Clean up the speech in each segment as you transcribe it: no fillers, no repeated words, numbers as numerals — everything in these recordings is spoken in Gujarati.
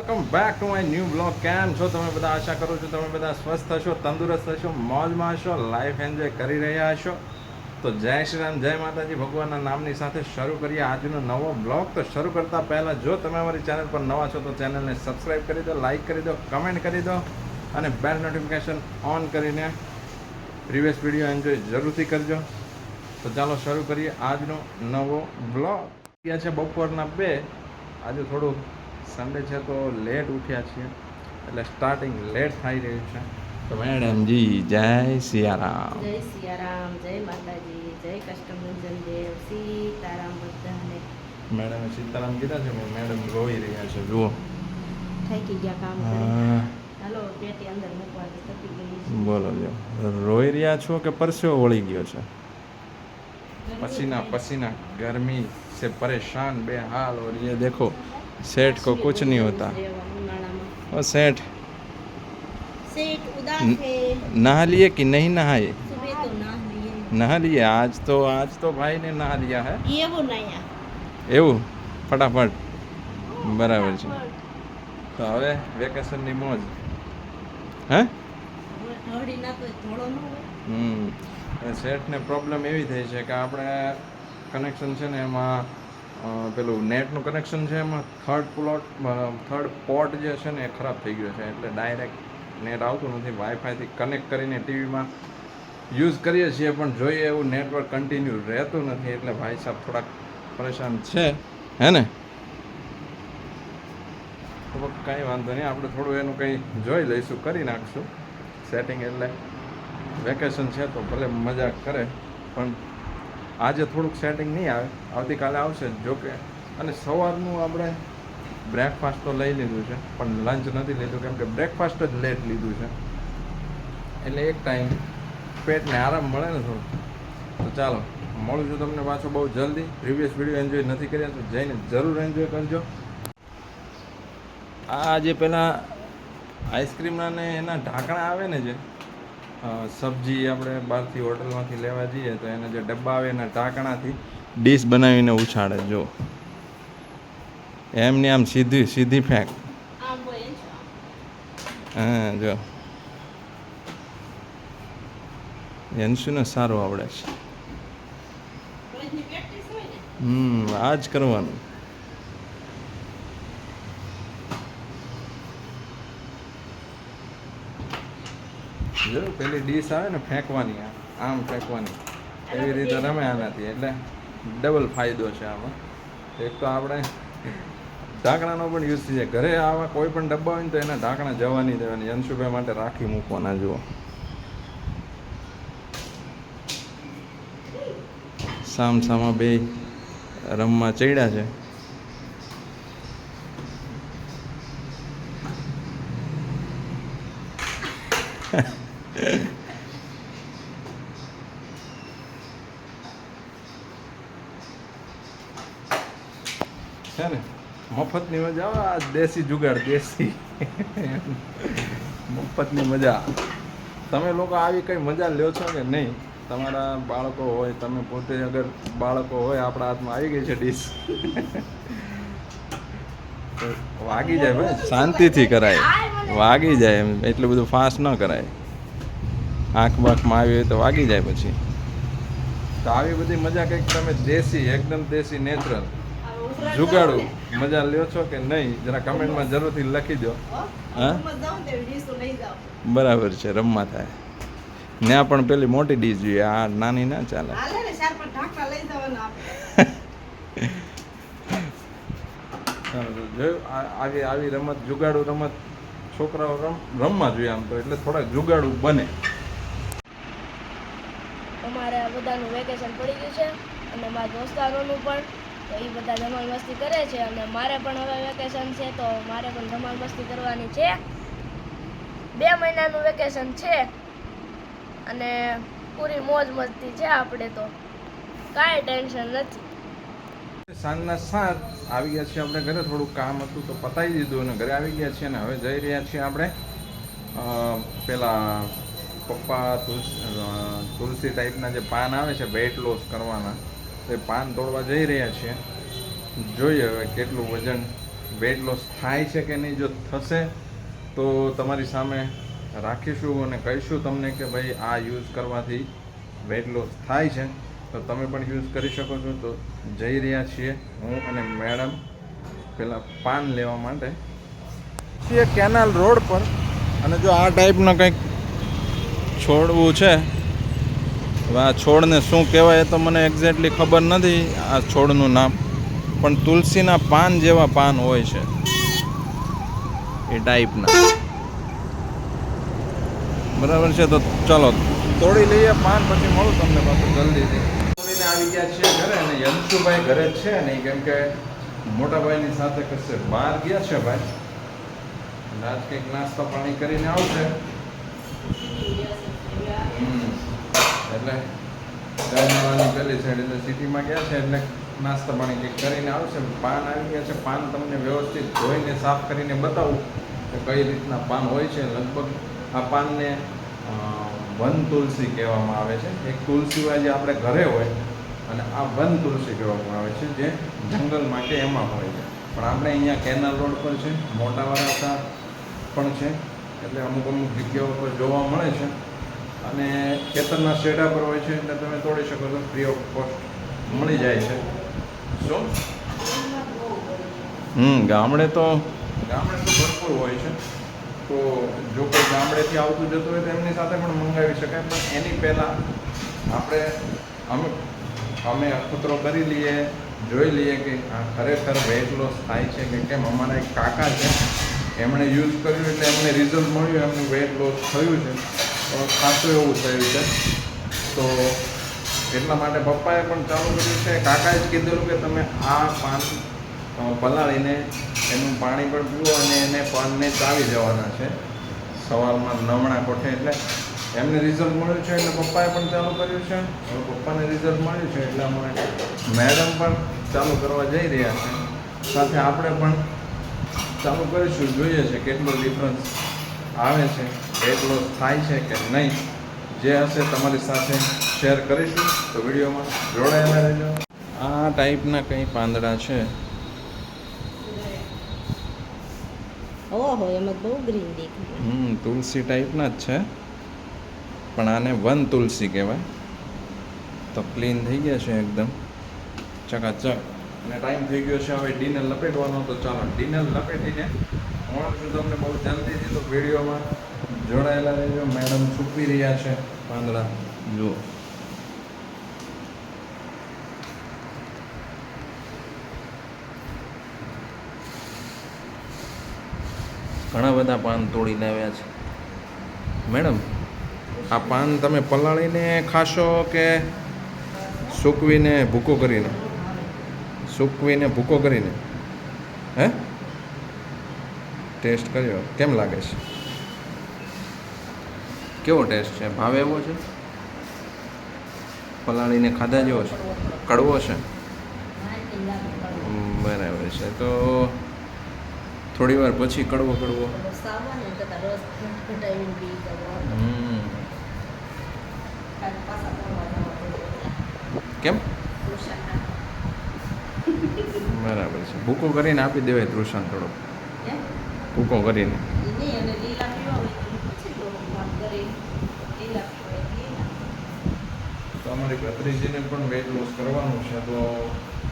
Welcome back to my new blog. કેમ છો તમે બધા? આશા કરું છું તમે બધા સ્વસ્થ હશો, તંદુરસ્ત હશો, મોજમાં હશો, લાઈફ એન્જોય કરી રહ્યા હશો. તો જય શ્રી રામ, જય માતાજી. ભગવાનના નામની સાથે શરૂ કરીએ આજનો નવો બ્લોગ. તો શરૂ કરતાં પહેલાં જો તમે અમારી ચેનલ પર નવા છો તો ચેનલને સબસ્ક્રાઈબ કરી દો, લાઈક કરી દો, કમેન્ટ કરી દો અને બેલ નોટિફિકેશન ઓન કરીને પ્રીવિયસ વિડીયો એન્જોય જરૂરથી કરજો. તો ચાલો શરૂ કરીએ આજનો નવો બ્લોગ. ત્યાં છે બપોરના 2. આજે થોડું સન્ડે છે તો લેટ ઉઠ્યા છીએ એટલે સ્ટાર્ટિંગ લેટ થઈ રહ્યું છે. તો મેડમજી જય સિયારામ. જય સિયારામ, જય માતાજી, જય કષ્ટભંજન દેવ, સીતારામ બધાને. મેડમે સીતારામ કીધા છે પણ મેડમ રોઈ રહ્યા છે. જુઓ થાકી ગયા કામ કરી. હાલો પેટી અંદર મૂકવાની તપી ગઈ છે. બોલો જો રોઈ રહ્યા છો કે પરસેવો વળી ગયો છે? पसीना गर्मी से परेशान बेहाल और ये देखो सेठ को कुछ नहीं होता. और सेठ उदास है। नहा लिए कि नहीं नहाए? सुबह तो नहा लिए आज तो भाई ने नहा लिया है. ये वो नया એવું ફટાફટ બરાબર છે. તો હવે વેકેશનની મોજ હે. હળી ના તો થોડો ન હોય. સેટને પ્રોબ્લેમ એવી થઈ છે કે આપણે કનેક્શન છે ને એમાં પેલું નેટનું કનેક્શન છે એમાં થર્ડ પોર્ટ જે છે ને એ ખરાબ થઈ ગયો છે એટલે ડાયરેક્ટ નેટ આવતું નથી. વાઈફાઈથી કનેક્ટ કરીને ટીવીમાં યુઝ કરીએ છીએ પણ જોઈએ એવું નેટવર્ક કન્ટિન્યુ રહેતું નથી એટલે ભાઈ સાહેબ થોડાક પરેશાન છે હે ને. તો કંઈ વાંધો નહીં, આપણે થોડું એનું કંઈ જોઈ લઈશું, કરી નાખશું સેટિંગ. એટલે વેકેશન છે તો ભલે મજા કરે પણ આજે થોડુંક સેટિંગ નહીં આવે, આવતીકાલે આવશે જોકે. અને સવારનું આપણે બ્રેકફાસ્ટ તો લઈ લીધું છે પણ લંચ નથી લીધું કેમ કે બ્રેકફાસ્ટ જ લેટ લીધું છે એટલે એક ટાઈમ પેટને આરામ મળે ને થોડું. તો ચાલો મળું છું તમને પાછો બહુ જલ્દી. પ્રીવિયસ વિડીયો એન્જોય નથી કર્યા તો જઈને જરૂર એન્જોય કરજો. આ જે પેલા આઈસ્ક્રીમના ને એના ઢાંકણા આવે ને, જે સબ્જી આપણે બહારથી હોટલમાંથી લેવા જઈએ તો એના જે ડબ્બા આવે એના ઢાંકણાથી ડીશ બનાવીને ઉછાળે. જો એમની આમ સીધી ફેંક. હા જો અંશુને સારું આવડે છે. આ જ કરવાનું. જો પેલી ડીશ આવે ને ફેંકવાની, આમ ફેંકવાની, એવી રીતે રમે આનાથી એટલે ડબલ ફાયદો છે આમાં. એક તો આપણે ઢાંકણાનો પણ યુઝ થઈ જાય. ઘરે આવા કોઈ પણ ડબ્બા હોય ને તો એના ઢાંકણા જવા નહીં દેવાની. અંશુભાઈ માટે રાખી મૂકવાના. જુઓ સામસામા બે રમવા ચડ્યા છે. છે ને મફતની મજા આવે. આ દેશી જુગાડ, દેશી મફતની મજા. તમે લોકો આવી કઈ મજા લ્યો છો કે નહીં? તમારા બાળકો હોય, તમે પોતે અગર બાળકો હોય, આપણા હાથમાં આવી ગઈ છે ડીશ વાગી જાય ભાઈ, શાંતિથી કરાય. વાગી જાય એમ એટલું બધું ફાસ્ટ ન કરાય. આંખ બાંખમાં આવી હોય તો વાગી જાય પછી. તો આવી બધી મજા કંઈક તમે દેશી, એકદમ દેશી નેચરલ જુગાડું મજા લ્યો છો કે નહીં? જરા કમેન્ટમાં જરૂરથી લખી દો. હા બરાબર છે, રમવા થાય. ત્યાં પણ પેલી મોટી ડીશ જોઈએ, આ નાની ના ચાલે. જોયું આવી રમત, જુગાડું રમત છોકરાઓ રમવા જોઈએ આમ તો, એટલે થોડાક જુગાડું બને. અમારે બધાનું વેકેશન પડી ગયું છે અને મારા દોસ્તારોનું પણ. તો એ બધા ધમાલ મસ્તી કરે છે અને મારે પણ હવે વેકેશન છે તો મારે પણ ધમાલ મસ્તી કરવાની છે. 2 મહિનાનું વેકેશન છે અને પૂરી મોજ મસ્તી છે. આપણે તો કાંઈ ટેન્શન નથી. સાંજના 7 આવી ગયા છીએ આપણે ઘરે. થોડું કામ હતું તો પતાવી દીધું અને ઘરે આવી ગયા છીએ અને હવે જઈ રહ્યા છીએ આપણે પેલા પપ્પા તુલસી ટાઈપના જે પાન આવે છે વેઇટ લોસ કરવાના, એ પાન તોડવા જઈ રહ્યા છીએ. જોઈએ હવે કેટલું વજન વેટ લોસ થાય છે કે નહીં. જો થશે તો તમારી સામે રાખીશું અને કહીશું તમને કે ભાઈ આ યુઝ કરવાથી વેટ લોસ થાય છે, તો તમે પણ યુઝ કરી શકો છો. તો જઈ રહ્યા છીએ હું અને મેડમ પેલા પાન લેવા માટે છીએ કેનાલ રોડ પર. અને જો આ ટાઈપનો કંઈક છોડવું છે. હવે આ છોડને શું કહેવાય એ તો મને એક્ઝેક્ટલી ખબર નથી આ છોડનું નામ, પણ તુલસીના પાન જેવા પાન હોય છે એ ટાઈપના. બરાબર છે, તો ચલો તોડી લઈએ પાન, પછી મળું તમને પાછું જલ્દીથી. તોડીને આવી ગયા છીએ ઘરે, અને યંશુભાઈ ઘરે જ છે નહીં, કેમ કે મોટાભાઈની સાથે કશે બહાર ગયા છે ભાઈ. આજ કંઈક નાસ્તા પાણી કરીને આવશે. એટલે ગાયનાવાની પેલી સાઈડ એટલે સિટીમાં ગયા છે, એટલે નાસ્તા પાણી કંઈક કરીને આવશે. પાન આવી ગયા છે. પાન તમને વ્યવસ્થિત ધોઈને સાફ કરીને બતાવું કે કઈ રીતના પાન હોય છે. લગભગ આ પાનને વન તુલસી કહેવામાં આવે છે. એક તુલસી હોય જે આપણે ઘરે હોય, અને આ વન તુલસી કહેવામાં આવે છે જે જંગલમાં કે એમાં હોય છે. પણ આપણે અહીંયા કેનાલ રોડ પર છે, મોટા વરાછા પણ છે, એટલે અમુક અમુક જગ્યાઓ પર જોવા મળે છે. અને ખેતરના શેડા પર હોય છે, એટલે તમે તોડી શકો છો, ફ્રી ઓફ કોસ્ટ મળી જાય છે. શું ગામડે તો ભરપૂર હોય છે. તો જો કોઈ ગામડેથી આવતું જતું હોય તો એમની સાથે પણ મંગાવી શકાય. પણ એની પહેલાં અમે અખતરો કરી લઈએ, જોઈ લઈએ કે આ ખરેખર વેટ લોસ થાય છે કે કેમ. અમારા એક કાકા છે, એમણે યુઝ કર્યું એટલે એમને રિઝલ્ટ મળ્યું, એમનું વેટ લોસ થયું છે, ખાસું એવું થયું છે. તો એટલા માટે પપ્પાએ પણ ચાલુ કર્યું છે. કાકાએ જ કીધેલું કે તમે આ પાન પલાળીને એનું પાણી પણ પીવો, અને એને પાનને ચાવી જવાના છે સવારમાં નવણા કોઠે. એટલે એમને રિઝલ્ટ મળ્યું છે, એટલે પપ્પાએ પણ ચાલુ કર્યું છે. હવે પપ્પાને રિઝલ્ટ મળ્યું છે એટલે અમે મેડમ પણ ચાલુ કરવા જઈ રહ્યા છે. સાથે આપણે પણ ચાલુ કરીશું, જોઈએ છે કેટલો ડિફરન્સ આવે છે, વેટ લોસ થાય છે કે નહીં. જે હશે તમારી સાથે શેર કરીશું, તો વિડીયોમાં જોડાયેલા રહેજો. આ ટાઈપના કંઈ પાંદડા છે. ઓહો, એમાં બહુ ગ્રીન દેખાય. તુલસી ટાઈપના જ છે, પણ આને વન તુલસી કહેવાય. તો ક્લીન થઈ ગયા છે એકદમ ચકાચક. અને ટાઈમ થઈ ગયો છે હવે ડિનર લપેટવાનો. તો ચાલો ડિનર લપેટીને મળશું તમને બહુ જલ્દીથી. તો વિડીયોમાં જોડાયેલા રહેજો. મેડમ સૂકવી રહ્યા છે પાંદડા, જુઓ. ઘણા બધા પાન તોડી લાવ્યા છે મેડમ. આ પાન તમે પલાળીને ખાશો કે સૂકવીને ભૂકો કરીને? સૂકવીને ભૂકો કરીને. હે, ટેસ્ટ કર્યો, કેમ લાગે છે? કેવો ટેસ્ટ છે? ભાવે એવો છે? પલાળીને ખાધા જેવો છે? કડવો છે? બરાબર છે. તો થોડી વાર પછી કડવો કેમ? બરાબર છે. ભૂકો કરીને આપી દેવાય તૃષાન, થોડો ભૂકો કરીને. તો અમારી ભત્રીજીને પણ વેટ લોસ કરવાનું છે. તો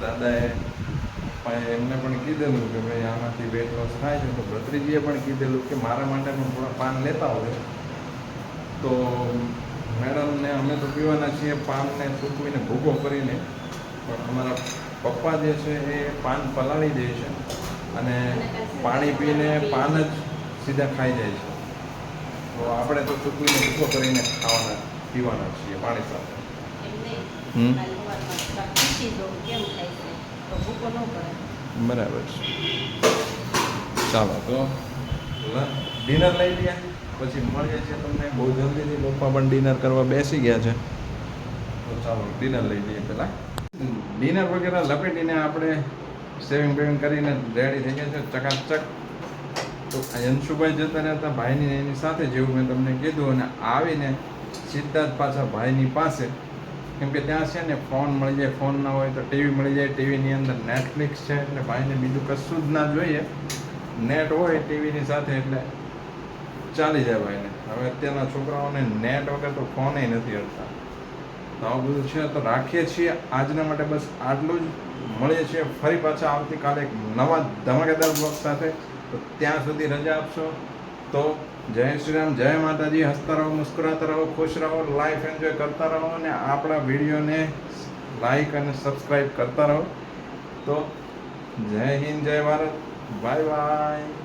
દાદાએ એમને પણ કીધેલું કે ભાઈ આમાંથી વેટ લોસ થાય છે. તો ભત્રીજીએ પણ કીધેલું કે મારા માટે પણ થોડા પાન લેતા હોય. તો મેડમને અમે તો પીવાના છીએ પાનને સૂકવીને ભૂકો કરીને, પણ અમારા પપ્પા જે છે એ પાન પલાળી દે છે અને પાણી પીને પાન જ સીધા ખાઈ જાય છે. તો આપણે તો સૂકવીને ભૂકો કરીને ખાવાના પીવાના છીએ પાણી સાથે. બરાબર છે. ચાલો તો ડિનર લઈ લઈએ, પછી મળીએ છીએ તમને બહુ જલ્દીથી. પપ્પા પણ ડિનર કરવા બેસી ગયા છે. તો ચાલો ડિનર લઈ લઈએ. પહેલાં ડિનર વગેરે લપેટીને આપણે સેવિંગ બેવિંગ કરીને રેડી થઈ ગયા છે ચકાચક. તો અંશુભાઈ જતા રહેતા ભાઈની એની સાથે, જેવું મેં તમને કીધું, અને આવીને સીધા જ પાછા ભાઈની પાસે કેમ કે ત્યાં છે ને ફોન મળી જાય, ફોન ના હોય તો ટીવી મળી જાય, ટીવીની અંદર નેટફ્લિક્સ છે, એટલે ભાઈને બીજું કશું જ ના જોઈએ, નેટ હોય ટીવીની સાથે એટલે ચાલી જાય ભાઈને. હવે અત્યારના છોકરાઓને નેટ વગર તો ફોન નથી હટતા. તો આવું બધું છે. તો રાખીએ છીએ આજના માટે બસ આટલું જ. મળીએ છીએ ફરી પાછા આવતીકાલે એક નવા ધમાકેદાર બ્લોગ સાથે. તો ત્યાં સુધી રજા આપશો. તો જય શ્રી રામ, જય માતાજી. હસતા રહો, મુસ્કુરાતા રહો, ખુશ રહો, લાઈફ એન્જોય કરતા રહો અને આપણા વિડીયોને લાઈક અને સબસ્ક્રાઈબ કરતા રહો. તો જય હિન્દ, જય ભારત, બાય બાય.